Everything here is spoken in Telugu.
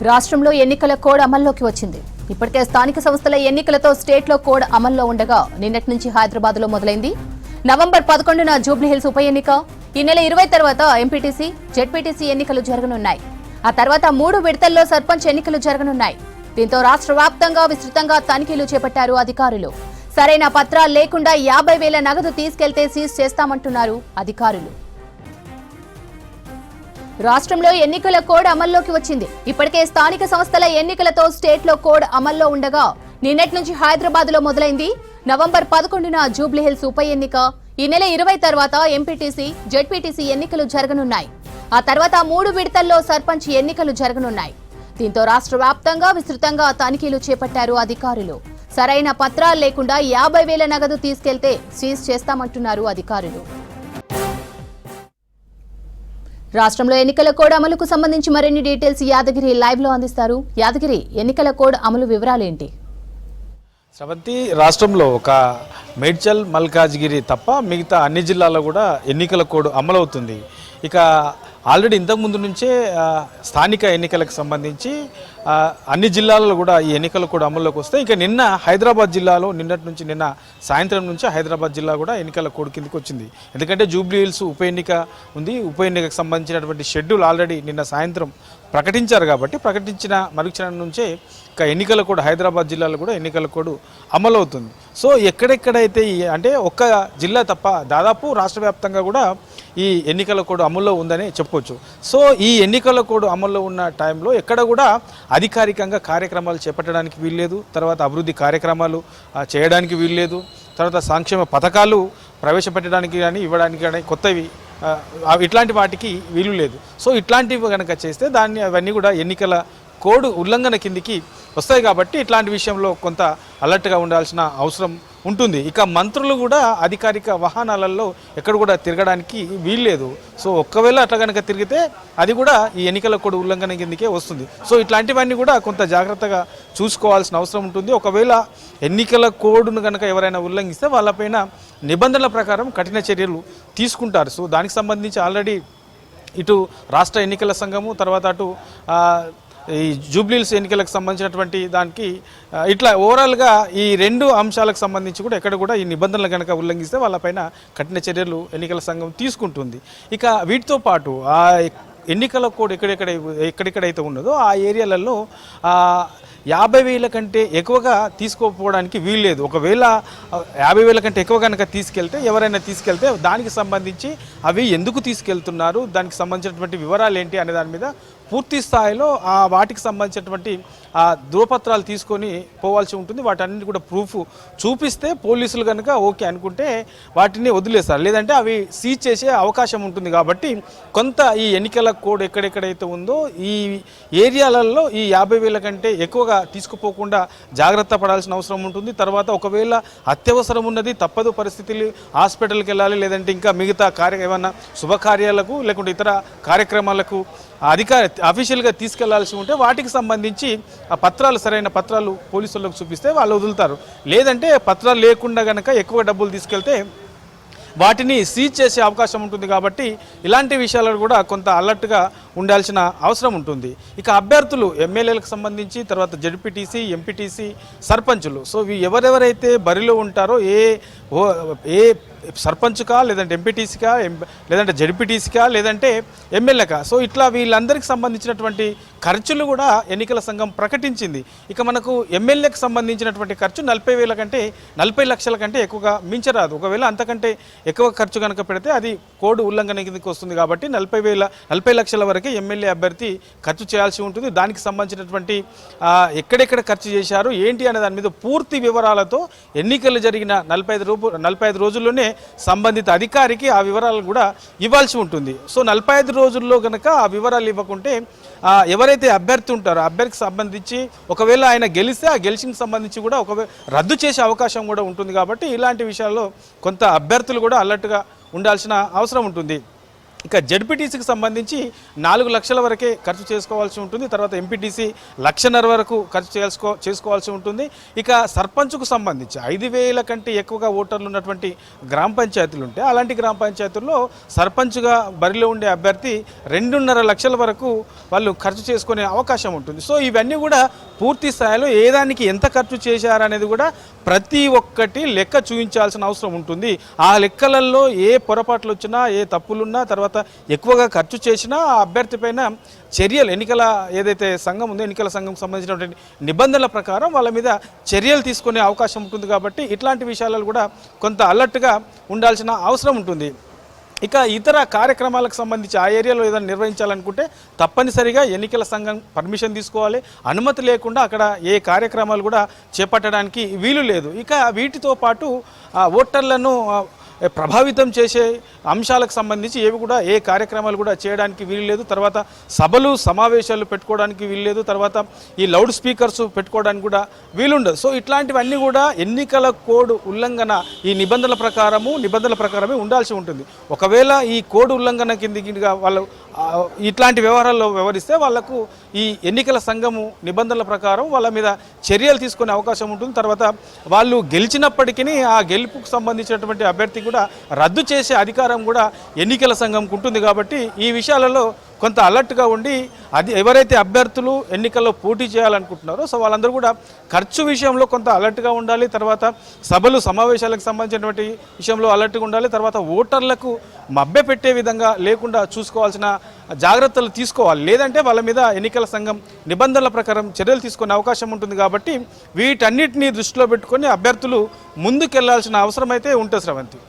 రాష్ట్రంలో ఎన్నికల కోడ్ అమల్లోకి వచ్చింది. ఇప్పటికే స్థానిక సంస్థల ఎన్నికలతో స్టేట్లో కోడ్ అమల్లో ఉండగా నిన్నటి నుంచి హైదరాబాద్లో మొదలైంది. నవంబర్ 11న జూబ్లీహిల్స్ ఉప ఎన్నిక, ఈ నెల 20 తర్వాత ఎంపీటీసీ, జెడ్పీటీసీ ఎన్నికలు జరగనున్నాయి. ఆ తర్వాత 3 విడతల్లో సర్పంచ్ ఎన్నికలు జరగనున్నాయి. దీంతో రాష్ట్ర వ్యాప్తంగా విస్తృతంగా తనిఖీలు చేపట్టారు అధికారులు. సరైన పత్రాలు లేకుండా 50,000 నగదు తీసుకెళ్తే సీజ్ చేస్తామంటున్నారు అధికారులు. రాష్ట్రంలో ఎన్నికల కోడ్ అమల్లోకి వచ్చింది. ఇప్పటికే స్థానిక సంస్థల ఎన్నికలతో స్టేట్లో కోడ్ అమల్లో ఉండగా నిన్నటి నుంచి హైదరాబాద్లో మొదలైంది. నవంబర్ 11న జూబ్లీహిల్స్ ఉప ఎన్నిక, ఈ నెల 20 తర్వాత ఎంపీటీసీ, జెడ్పీటీసీ ఎన్నికలు జరగనున్నాయి. ఆ తర్వాత 3 విడతల్లో సర్పంచ్ ఎన్నికలు జరగనున్నాయి. దీంతో రాష్ట్ర వ్యాప్తంగా విస్తృతంగా తనిఖీలు చేపట్టారు అధికారులు. సరైన పత్రాలు లేకుండా 50,000 నగదు తీసుకెళ్తే సీజ్ చేస్తామంటున్నారు అధికారులు. రాష్ట్రంలో ఎన్నికల కోడ్ అమలుకు సంబంధించి మరిన్ని డీటెయిల్స్ యాదగిరి లైవ్ లో అందిస్తారు. యాదగిరి, ఎన్నికల కోడ్ అమలు వివరాలేంటి? శ్రవంతి, రాష్ట్రంలో ఒక మేడ్చల్, మల్కాజ్గిరి తప్ప మిగతా అన్ని జిల్లాల్లో కూడా ఎన్నికల కోడ్ అమలవుతుంది. ఇక ఆల్రెడీ ఇంతకుముందు నుంచే స్థానిక ఎన్నికలకు సంబంధించి అన్ని జిల్లాలలో కూడా ఈ ఎన్నికలు కూడా అమల్లోకి వస్తాయి. ఇక నిన్న హైదరాబాద్ జిల్లాలో నిన్న సాయంత్రం నుంచి హైదరాబాద్ జిల్లా కూడా ఎన్నికల కోడ్ కిందకి వచ్చింది. ఎందుకంటే జూబ్లీహిల్స్ ఉప ఎన్నిక ఉంది. ఉప ఎన్నికకు సంబంధించినటువంటి షెడ్యూల్ ఆల్రెడీ నిన్న సాయంత్రం ప్రకటించారు కాబట్టి ప్రకటించిన మరుక్షణం నుంచే ఇక ఎన్నికల కోడ్ హైదరాబాద్ జిల్లాలో కూడా ఎన్నికల కోడ్ అమలవుతుంది. సో ఎక్కడెక్కడైతే అంటే ఒక్క జిల్లా తప్ప దాదాపు రాష్ట్ర వ్యాప్తంగా కూడా ఈ ఎన్నికల కోడ్ అమల్లో ఉందని చెప్పొచ్చు. సో ఈ ఎన్నికల కోడ్ అమల్లో ఉన్న టైంలో ఎక్కడ కూడా అధికారికంగా కార్యక్రమాలు చేపట్టడానికి వీల్లేదు, తర్వాత అభివృద్ధి కార్యక్రమాలు చేయడానికి వీల్లేదు, తర్వాత సంక్షేమ పథకాలు ప్రవేశపెట్టడానికి కానీ ఇవ్వడానికి కానీ కొత్తవి ఇట్లాంటి వాటికి వీలు లేదు. సో ఇట్లాంటివి కనుక చేస్తే అవన్నీ కూడా ఎన్నికల కోడ్ ఉల్లంఘన కిందికి వస్తాయి. కాబట్టి ఇట్లాంటి విషయంలో కొంత అలర్ట్గా ఉండాల్సిన అవసరం ఉంటుంది. ఇక మంత్రులు కూడా అధికారిక వాహనాలలో ఎక్కడ కూడా తిరగడానికి వీల్లేదు. సో ఒక్కవేళ అట్లా కనుక తిరిగితే అది కూడా ఈ ఎన్నికల కోడ్ ఉల్లంఘన కిందకే వస్తుంది. సో ఇట్లాంటివన్నీ కూడా కొంత జాగ్రత్తగా చూసుకోవాల్సిన అవసరం ఉంటుంది. ఒకవేళ ఎన్నికల కోడ్ను కనుక ఎవరైనా ఉల్లంఘిస్తే వాళ్ళపైన నిబంధనల ప్రకారం కఠిన చర్యలు తీసుకుంటారు. సో దానికి సంబంధించి ఆల్రెడీ ఇటు రాష్ట్ర ఎన్నికల సంఘము, తర్వాత అటు ఈ జూబ్లీహిల్స్ ఎన్నికలకు సంబంధించినటువంటి దానికి ఇట్లా ఓవరాల్గా ఈ 2 అంశాలకు సంబంధించి కూడా ఎక్కడ కూడా ఈ నిబంధనలు కనుక ఉల్లంఘిస్తే వాళ్ళపైన కఠిన చర్యలు ఎన్నికల సంఘం తీసుకుంటుంది. ఇక వీటితో పాటు ఆ ఎన్నికల కోడ్ ఎక్కడెక్కడైతే ఉన్నదో ఆ ఏరియాలలో 50,000 కంటే ఎక్కువగా తీసుకోకపోవడానికి వీల్లేదు. ఒకవేళ 50,000 కంటే ఎక్కువ కనుక ఎవరైనా తీసుకెళ్తే దానికి సంబంధించి అవి ఎందుకు తీసుకెళ్తున్నారు, దానికి సంబంధించినటువంటి వివరాలు ఏంటి అనే దాని మీద పూర్తి స్థాయిలో వాటికి సంబంధించినటువంటి ధృవపత్రాలు తీసుకొని పోవాల్సి ఉంటుంది. వాటన్నిటి కూడా ప్రూఫ్ చూపిస్తే పోలీసులు కనుక ఓకే అనుకుంటే వాటిని వదిలేస్తారు, లేదంటే అవి సీజ్ చేసే అవకాశం ఉంటుంది. కాబట్టి కొంత ఈ ఎన్నికల కోడ్ ఎక్కడెక్కడైతే ఉందో ఈ ఏరియాలలో ఈ 50,000 కంటే ఎక్కువగా తీసుకుపోకుండా జాగ్రత్త పడాల్సిన అవసరం ఉంటుంది. తర్వాత ఒకవేళ అత్యవసరం ఉన్నది, తప్పదు పరిస్థితులు, హాస్పిటల్కి వెళ్ళాలి, లేదంటే ఇంకా మిగతా ఏమన్నా శుభకార్యాలకు లేకుంటే ఇతర కార్యక్రమాలకు అఫీషియల్గా తీసుకెళ్లాల్సి ఉంటే వాటికి సంబంధించి ఆ పత్రాలు, సరైన పత్రాలు పోలీసులకు చూపిస్తే వాళ్ళు వదులుతారు. లేదంటే పత్రాలు లేకుండా కనుక ఎక్కువ డబ్బులు తీసుకెళ్తే వాటిని సీజ్ చేసే అవకాశం ఉంటుంది. కాబట్టి ఇలాంటి విషయాలను కూడా కొంత అలర్ట్గా ఉండాల్సిన అవసరం ఉంటుంది. ఇక అభ్యర్థులు ఎమ్మెల్యేలకు సంబంధించి, తర్వాత జడ్పీటీసీ, ఎంపీటీసీ, సర్పంచులు, సో ఎవరెవరైతే బరిలో ఉంటారో ఏ సర్పంచ్కా, లేదంటే ఎంపీటీసీకా, లేదంటే జడ్పీటీసీకా, లేదంటే ఎమ్మెల్యేకా, సో ఇట్లా వీళ్ళందరికీ సంబంధించినటువంటి ఖర్చులు కూడా ఎన్నికల సంఘం ప్రకటించింది. ఇక మనకు ఎమ్మెల్యేకి సంబంధించినటువంటి ఖర్చు 40,000 కంటే 40 లక్షల కంటే ఎక్కువగా మించరాదు. ఒకవేళ అంతకంటే ఎక్కువ ఖర్చు కనుక పెడితే అది కోడ్ ఉల్లంఘన కిందకి వస్తుంది. కాబట్టి 40 లక్షల వరకే ఎమ్మెల్యే అభ్యర్థి ఖర్చు చేయాల్సి ఉంటుంది. దానికి సంబంధించినటువంటి ఎక్కడెక్కడ ఖర్చు చేశారు ఏంటి అనే దాని మీద పూర్తి వివరాలతో ఎన్నికలు జరిగిన 45 రోజుల్లోనే సంబంధిత అధికారికి ఆ వివరాలు కూడా ఇవ్వాల్సి ఉంటుంది. సో 45 రోజుల్లో కనుక ఆ వివరాలు ఇవ్వకుంటే ఎవరైతే అభ్యర్థి ఉంటారో అభ్యర్థికి సంబంధించి ఒకవేళ ఆయన గెలిస్తే ఆ గెలిచికి సంబంధించి కూడా ఒకవేళ రద్దు చేసే అవకాశం కూడా ఉంటుంది. కాబట్టి ఇలాంటి విషయాల్లో కొంత అభ్యర్థులు కూడా అలర్ట్గా ఉండాల్సిన అవసరం ఉంటుంది. ఇక జడ్పీటీసీకి సంబంధించి 4 లక్షల వరకే ఖర్చు చేసుకోవాల్సి ఉంటుంది. తర్వాత ఎంపీటీసీ 1.5 లక్షల వరకు ఖర్చు చేసుకోవాల్సి ఉంటుంది. ఇక సర్పంచ్కు సంబంధించి 5,000 కంటే ఎక్కువగా ఓటర్లు ఉన్నటువంటి గ్రామ పంచాయతీలు ఉంటే అలాంటి గ్రామ పంచాయతీల్లో సర్పంచ్గా బరిలో ఉండే అభ్యర్థి 2.5 లక్షల వరకు వాళ్ళు ఖర్చు చేసుకునే అవకాశం ఉంటుంది. సో ఇవన్నీ కూడా పూర్తి స్థాయిలో ఏ దానికి ఎంత ఖర్చు చేశారనేది కూడా ప్రతి ఒక్కటి లెక్క చూపించాల్సిన అవసరం ఉంటుంది. ఆ లెక్కలలో ఏ పొరపాట్లు వచ్చినా, ఏ తప్పులున్నా, తర్వాత ఎక్కువగా ఖర్చు చేసినా ఆ అభ్యర్థి పైన చర్యలు, ఎన్నికల ఏదైతే సంఘం ఉందో ఎన్నికల సంఘం సంబంధించినటువంటి నిబంధనల ప్రకారం వాళ్ళ మీద చర్యలు తీసుకునే అవకాశం ఉంటుంది. కాబట్టి ఇట్లాంటి విషయాలలో కూడా కొంత అలర్ట్గా ఉండాల్సిన అవసరం ఉంటుంది. ఇక ఇతర కార్యక్రమాలకు సంబంధించి ఆ ఏరియాలో ఏదైనా నిర్వహించాలనుకుంటే తప్పనిసరిగా ఎన్నికల సంఘం పర్మిషన్ తీసుకోవాలి. అనుమతి లేకుండా అక్కడ ఏ కార్యక్రమాలు కూడా చేపట్టడానికి వీలు లేదు. ఇక వీటితో పాటు ఓటర్లను ప్రభావితం చేసే అంశాలకు సంబంధించి ఏవి కూడా ఏ కార్యక్రమాలు కూడా చేయడానికి వీలు లేదు. తర్వాత సభలు సమావేశాలు పెట్టుకోవడానికి వీలు లేదు. తర్వాత ఈ లౌడ్ స్పీకర్స్ పెట్టుకోవడానికి కూడా వీలుండదు. సో ఇట్లాంటివన్నీ కూడా ఎన్నికల కోడ్ ఉల్లంఘన, ఈ నిబంధనల ప్రకారమే ఉండాల్సి ఉంటుంది. ఒకవేళ ఈ కోడ్ ఉల్లంఘన కిందిగా వాళ్ళు ఇట్లాంటి వ్యవహారాల్లో వ్యవహరిస్తే వాళ్లకు ఈ ఎన్నికల సంఘము నిబంధనల ప్రకారం వాళ్ళ మీద చర్యలు తీసుకునే అవకాశం ఉంటుంది. తర్వాత వాళ్ళు గెలిచినప్పటికీ ఆ గెలుపుకు సంబంధించినటువంటి అభ్యర్థి కూడా రద్దు చేసే అధికారం కూడా ఎన్నికల సంఘంకు ఉంటుంది. కాబట్టి ఈ విషయాలలో కొంత అలర్ట్గా ఉండి ఎవరైతే అభ్యర్థులు ఎన్నికల్లో పోటీ చేయాలనుకుంటున్నారో సో వాళ్ళందరూ కూడా ఖర్చు విషయంలో కొంత అలర్ట్గా ఉండాలి. తర్వాత సభలు సమావేశాలకు సంబంధించినటువంటి విషయంలో అలర్ట్గా ఉండాలి. తర్వాత ఓటర్లకు మభ్యపెట్టే విధంగా లేకుండా చూసుకోవాల్సిన జాగ్రత్తలు తీసుకోవాలి. లేదంటే వాళ్ళ మీద ఎన్నికల సంఘం నిబంధనల ప్రకారం చర్యలు తీసుకునే అవకాశం ఉంటుంది. కాబట్టి వీటన్నిటిని దృష్టిలో పెట్టుకొని అభ్యర్థులు ముందుకెళ్లాల్సిన అవసరం అయితే ఉంటుంది శ్రవంతి.